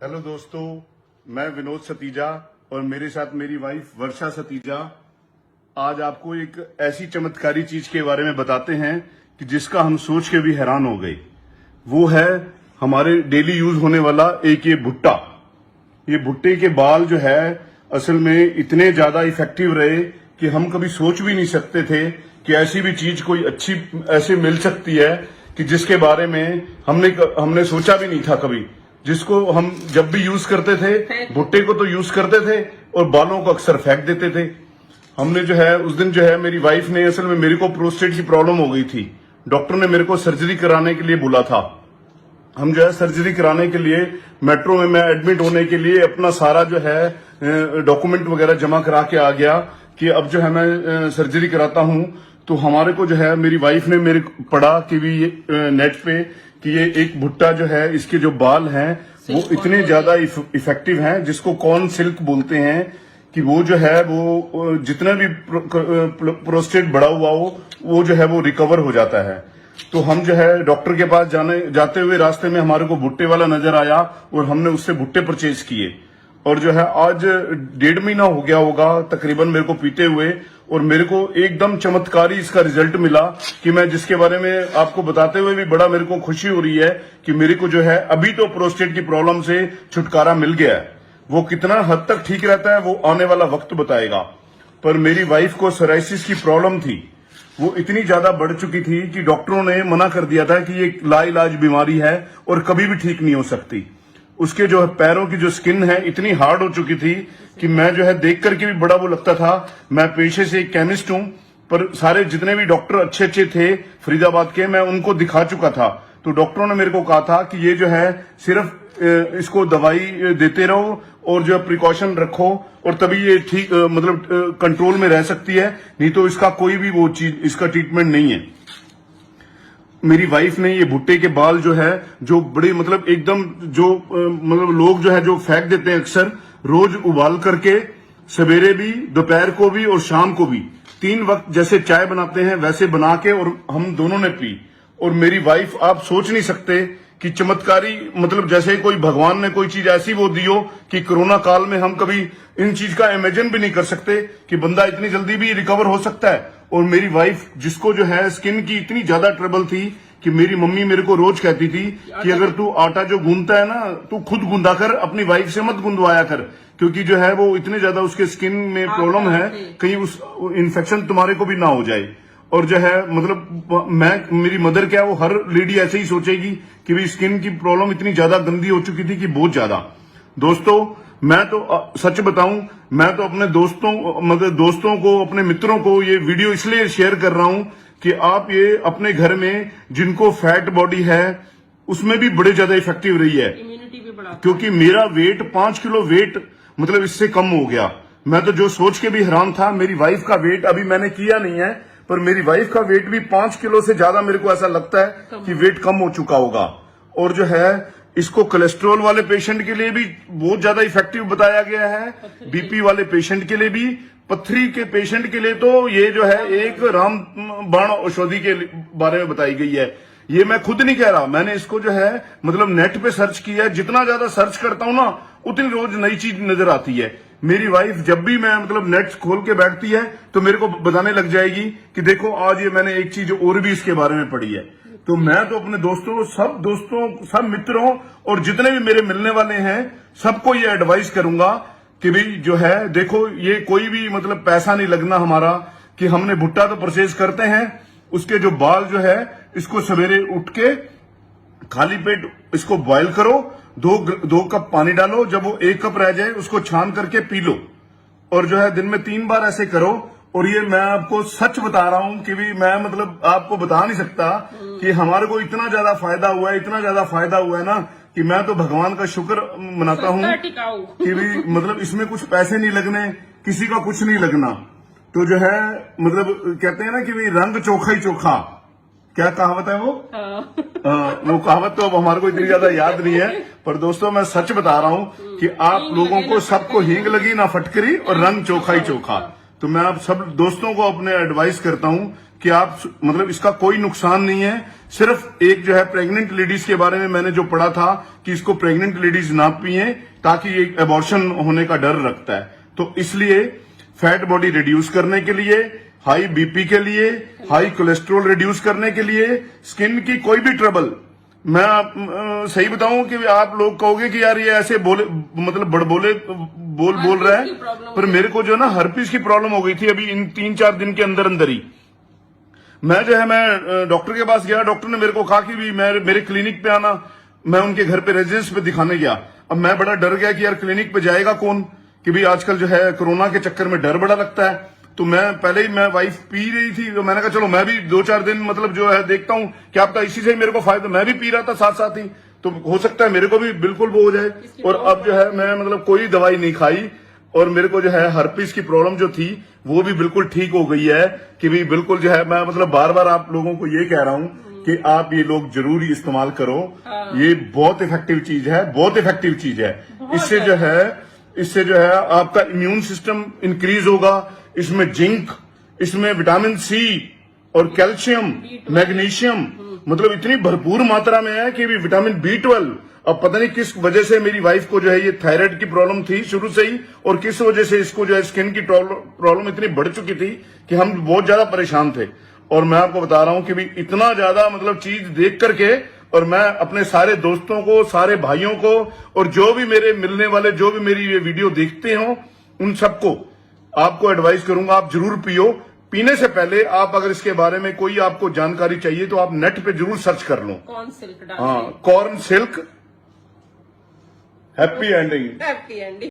Hello दोस्तों, मैं विनोद सतीजा और मेरे साथ मेरी वाइफ वर्षा सतीजा आज आपको एक ऐसी चमत्कारी चीज के बारे में बताते हैं कि जिसका हम सोच के भी हैरान हो गए। वो है हमारे डेली यूज होने वाला एक ये भुट्टा। ये भुट्टे के बाल जो है असल में इतने ज्यादा इफेक्टिव रहे कि हम कभी सोच भी नहीं सकते थे कि ऐसी भी चीज कोई अच्छी ऐसे मिल सकती है कि जिसके बारे में हमने सोचा भी नहीं था कभी। जिसको हम जब भी यूज करते थे भुट्टे को तो यूज करते थे और बालों को अक्सर फेंक देते थे। हमने जो है उस दिन जो है मेरी वाइफ ने असल में मेरे को प्रोस्टेट की प्रॉब्लम हो गई थी। डॉक्टर ने मेरे को सर्जरी कराने के लिए बोला था। हम जो है सर्जरी कराने के लिए मेट्रो में मैं एडमिट होने के लिए अपना सारा जो है डॉक्यूमेंट वगैरह जमा करा के आ गया कि अब जो है मैं सर्जरी कराता हूं। तो हमारे को जो है मेरी वाइफ ने मेरे पढ़ा कि भी नेट पे कि ये एक भुट्टा जो है इसके जो बाल हैं वो इतने ज्यादा इफेक्टिव हैं जिसको कॉर्न सिल्क बोलते हैं कि वो जो है वो जितना भी प्रोस्टेट बढ़ा हुआ हो वो जो है वो रिकवर हो जाता है। तो हम जो है डॉक्टर के पास जाते हुए रास्ते में हमारे को भुट्टे वाला नजर आया और हमने उससे भुट्टे परचेज किए और जो है आज 1.5 महीना हो गया होगा तकरीबन मेरे को पीते हुए और मेरे को एकदम चमत्कारी इसका रिजल्ट मिला कि मैं जिसके बारे में आपको बताते हुए भी बड़ा मेरे को खुशी हो रही है कि मेरे को जो है अभी तो प्रोस्टेट की प्रॉब्लम से छुटकारा मिल गया है। वो कितना हद तक ठीक रहता है वो आने वाला वक्त बताएगा। पर मेरी वाइफ को सोराइसिस की प्रॉब्लम थी, वो इतनी ज्यादा बढ़ चुकी थी कि डॉक्टरों ने मना कर दिया था कि ये लाइलाज बीमारी है और कभी भी ठीक नहीं हो सकती। उसके जो है पैरों की जो स्किन है इतनी हार्ड हो चुकी थी कि मैं जो है देख करके भी बड़ा वो लगता था। मैं पेशे से एक केमिस्ट हूं पर सारे जितने भी डॉक्टर अच्छे अच्छे थे फरीदाबाद के मैं उनको दिखा चुका था। तो डॉक्टरों ने मेरे को कहा था कि ये जो है सिर्फ इसको दवाई देते रहो और जो प्रिकॉशन रखो और तभी ये ठीक मतलब कंट्रोल में रह सकती है, नहीं तो इसका कोई भी वो चीज इसका ट्रीटमेंट नहीं है। मेरी वाइफ ने ये भुट्टे के बाल जो है जो बड़े मतलब एकदम जो मतलब लोग जो है जो फेंक देते हैं अक्सर, रोज उबाल करके सवेरे भी दोपहर को भी और शाम को भी 3 वक्त जैसे चाय बनाते हैं वैसे बना के और हम दोनों ने पी। और मेरी वाइफ आप सोच नहीं सकते कि चमत्कारी मतलब जैसे कोई भगवान ने कोई चीज ऐसी वो दी हो कि कोरोना काल में हम कभी इन चीज का इमेजिन भी नहीं कर सकते कि बंदा इतनी जल्दी भी रिकवर हो सकता है। और मेरी वाइफ जिसको जो है स्किन की इतनी ज्यादा ट्रबल थी कि मेरी मम्मी मेरे को रोज कहती थी कि अगर तू आटा जो गूंदता है ना तू खुद गूंदा कर, अपनी वाइफ से मत गूंदवाया कर, क्योंकि जो है वो इतने ज्यादा उसके स्किन में प्रॉब्लम है कहीं उस इन्फेक्शन तुम्हारे को भी ना हो जाए। और जो है मतलब मेरी मदर क्या वो हर लेडी ऐसे ही सोचेगी कि भाई स्किन की प्रॉब्लम इतनी ज्यादा गंदी हो चुकी थी कि बहुत ज्यादा। दोस्तों मैं तो सच बताऊं, मैं तो अपने दोस्तों को अपने मित्रों को ये वीडियो इसलिए शेयर कर रहा हूं कि आप ये अपने घर में जिनको फैट बॉडी है उसमें भी बड़े ज्यादा इफेक्टिव रही है। इम्यूनिटी भी बढ़ाता है। क्योंकि मेरा वेट 5 किलो वेट मतलब इससे कम हो गया। मैं तो जो सोच के भी हैरान था, मेरी वाइफ का वेट अभी मैंने किया नहीं है पर मेरी वाइफ का वेट भी 5 किलो से ज्यादा मेरे को ऐसा लगता है कि वेट कम हो चुका होगा। और जो है इसको कोलेस्ट्रॉल वाले पेशेंट के लिए भी बहुत ज्यादा इफेक्टिव बताया गया है, बीपी वाले पेशेंट के लिए भी, पथरी के पेशेंट के लिए तो ये जो है एक रामबाण औषधि के बारे में बताई गई है। ये मैं खुद नहीं कह रहा, मैंने इसको जो है मतलब नेट पे सर्च किया है। जितना ज्यादा सर्च करता हूं ना उतनी रोज नई चीज नजर आती है। मेरी वाइफ जब भी मैं मतलब नेट खोल के बैठती है तो मेरे को बताने लग जाएगी कि देखो आज ये मैंने एक चीज और भी इसके बारे में पढ़ी है। तो मैं तो अपने दोस्तों सब मित्रों और जितने भी मेरे मिलने वाले हैं सबको ये एडवाइस करूंगा कि भाई जो है देखो ये कोई भी मतलब पैसा नहीं लगना हमारा कि हमने भुट्टा तो परचेज करते हैं। उसके जो बाल जो है इसको सवेरे उठ के खाली पेट इसको बॉयल करो, 2 कप पानी डालो, जब वो 1 कप रह जाए उसको छान करके पी लो और जो है दिन में 3 बार ऐसे करो। और ये मैं आपको सच बता रहा हूं कि भी मैं मतलब आपको बता नहीं सकता कि हमारे को इतना ज्यादा फायदा हुआ है ना कि मैं तो भगवान का शुक्र मनाता हूं कि भी मतलब इसमें कुछ पैसे नहीं लगने, किसी का कुछ नहीं लगना। तो जो है मतलब कहते हैं ना कि भाई रंग चोखा ही चोखा, क्या कहावत है वो? वो कहावत तो अब हमारे को इतनी ज्यादा याद नहीं है पर दोस्तों मैं सच बता रहा हूं कि आप लोगों को सबको हींग लगी ना फटकरी और रंग चोखा ही चोखा। तो मैं आप सब दोस्तों को अपने एडवाइस करता हूं कि आप मतलब इसका कोई नुकसान नहीं है। सिर्फ एक जो है प्रेग्नेंट लेडीज के बारे में मैंने जो पढ़ा था कि इसको प्रेग्नेंट लेडीज ना पिए ताकि ये एबॉर्शन होने का डर रखता है। तो इसलिए फैट बॉडी रिड्यूस करने के लिए, हाई बीपी के लिए, हाई कोलेस्ट्रॉल रिड्यूस करने के लिए, स्किन की कोई भी ट्रबल, मैं सही बताऊं कि आप लोग कहोगे कि यार ये ऐसे बोले मतलब बड़बोले बोल रहा है, पर मेरे को जो है ना हर्पीस की प्रॉब्लम हो गई थी अभी इन 3-4 दिन के अंदर अंदर ही। मैं डॉक्टर के पास गया, डॉक्टर ने मेरे को कहा कि भी मेरे क्लिनिक पे आना। मैं उनके घर पे रेजिडेंस पे दिखाने गया। अब मैं बड़ा डर गया कि यार क्लिनिक पे जाएगा कौन, कि भाई आजकल जो है कोरोना के चक्कर में डर बड़ा लगता है। तो मैं पहले ही मैं वाइफ पी रही थी, तो मैंने कहा चलो मैं भी 2-4 दिन मतलब जो है देखता हूं कि आपका इसी से ही मेरे को फायदा, मैं भी पी रहा था साथ साथ ही, तो हो सकता है मेरे को भी बिल्कुल वो हो जाए। और अब जो है मैं मतलब कोई दवाई नहीं खाई और मेरे को जो है हर्पीस की प्रॉब्लम जो थी वो भी बिल्कुल ठीक हो गई है। कि भी बिल्कुल जो है मैं मतलब बार बार आप लोगों को ये कह रहा हूं कि आप ये लोग जरूर इस्तेमाल करो। ये बहुत इफेक्टिव चीज है, बहुत इफेक्टिव चीज है। इससे जो है आपका इम्यून सिस्टम इंक्रीज होगा। इसमें जिंक, इसमें विटामिन सी और कैल्शियम, मैग्नीशियम मतलब इतनी भरपूर मात्रा में है कि भी विटामिन B12। अब पता नहीं किस वजह से मेरी वाइफ को जो है ये थायराइड की प्रॉब्लम थी शुरू से ही, और किस वजह से इसको जो है स्किन की प्रॉब्लम इतनी बढ़ चुकी थी कि हम बहुत ज्यादा परेशान थे। और मैं आपको बता रहा हूं कि भी इतना ज्यादा मतलब चीज देख करके, और मैं अपने सारे दोस्तों को, सारे भाइयों को, और जो भी मेरे मिलने वाले जो भी मेरी ये वीडियो देखते हो उन सबको आपको एडवाइस करूंगा, आप जरूर पियो। पीने से पहले आप अगर इसके बारे में कोई आपको जानकारी चाहिए तो आप नेट पे जरूर सर्च कर लो। कॉर्न सिल्क, हाँ, कॉर्न सिल्क, हैप्पी एंडिंग।